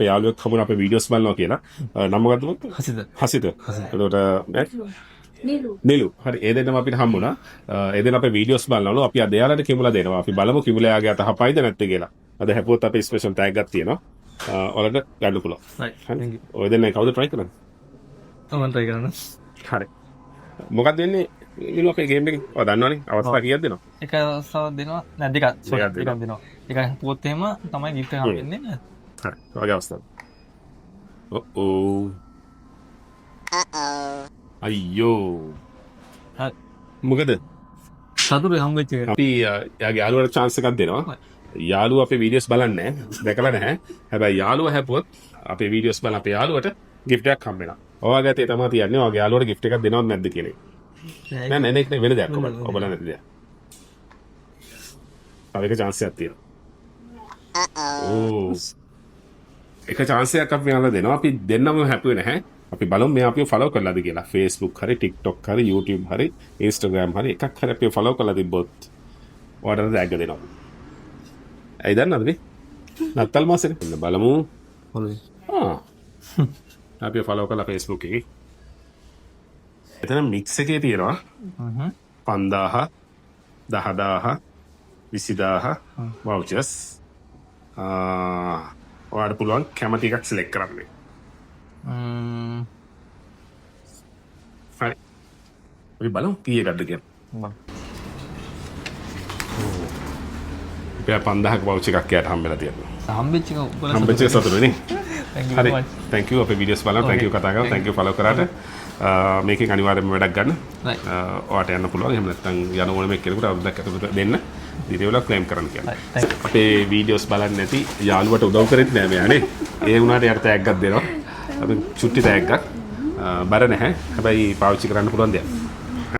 අපේ යාළුවෙක් හමුන අපේ වීඩියෝස් බලනවා කියලා. නම මොකද්ද මොකද? හසිත. එතකොට නිලු. හරි ඒ දෙන්නම අපිට හම්බුණා. ඒ දෙන්න අපේ වීඩියෝස් බලනවලු අපි අද එයාලට කිමුලා දෙනවා. අපි බලමු කිමුලා යාගේ අත හපයිද නැත්තේ කියලා. අද හැපුවොත් අපේ ස්පෙෂල් ටැග් එකක් තියෙනවා. ඔයාලට ගන්න පුළුවන්. හරි. ඔය දෙන්න කවුද try කරන්නේ? මම try කරනවා. හරි. මොකක්ද වෙන්නේ? නිලු අපේ ගේම් එකේ ඔය දන්නවනේ අවස්ථා කීයක් දෙනවා? එක අවස්ථාවක් දෙනවා. නෑ දෙකක්. දෙකක් දෙනවා. එකක් පුවොත් එහෙම තමයි gift එක හම්බෙන්නේ. හරි. ඔයගේ අවස්ථාව. ඔව්. අයියෝ. හරි. මොකද? සතුටුයි හම්බෙච්ච එක. අපි යාගේ යාළුවට chance එකක් දෙනවා. යාළුවා අපේ වීඩියෝස් බලන්නේ නැහැ. දැකලා නැහැ. හැබැයි යාළුවා හැපුවොත් අපේ වීඩියෝස් බලන අපේ යාළුවට gift එකක් හම්බ වෙනවා. ඔයාගේ අතේ තමයි තියන්නේ. ඔයාගේ යාළුවට gift එකක් දෙනවද නැද්ද කියන එක. නෑ නෑ නේ වෙන දෙයක් ඔබලා නැති දෙයක්. තව එක chance එකක් තියෙනවා. ඕ. එක chance එකක් අපි මෙයාලා දෙනවා. අපි දෙන්නම හැපුවේ නැහැ. අපි බලමු මෙයා අපිව follow කරලාද කියලා. Facebook හරි TikTok හරි YouTube හරි Instagram හරි එකක් හරි අපිව follow කරලා තිබ්බොත් ඔයාලට tag දෙනවා. ඇයි දන්නවද මේ? නත්තල් මාසෙනේ. බලමු. හොඳයි. අපිව follow කරලා Facebook එකේ. එතන mix එකේ තියෙනවා 5000 10000 20000 vouchers. ඔයාලට පුළුවන් කැමති එකක් select කරන්න. හරි. අපි බලමු කී එකක්ද කියලා. අපි 5000ක voucher එකක් යාට හම්බෙලා තියෙනවා. හම්බෙච්ච එක ඔබලා හම්බෙච්ච එක සතුටුනේ. හරි. much. thank you අපේ වීඩියෝස් බලන්න. thank you කතා කරලා. thank you follow කරාට. මේකෙන් අනිවාර්යයෙන්ම වැඩක් ගන්න. ඔයාට යන්න පුළුවන්. එහෙම නැත්නම් යන ඕනම කෙනෙකුට අවුරුද්දක් ඇතුළත දෙන්න. දීරේවල ක්ලේම් කරන්න කියලා. අපේ වීඩියෝස් බලන්නේ නැති යාළුවට උදව් කරෙත් නෑ මෙයා නේ. ඒ වුණාට යාට tag එකක් දෙනවා. අපි චුට්ටි tag එකක්. බර නැහැ. හැබැයි පාවිච්චි කරන්න පුළුවන් දෙයක්.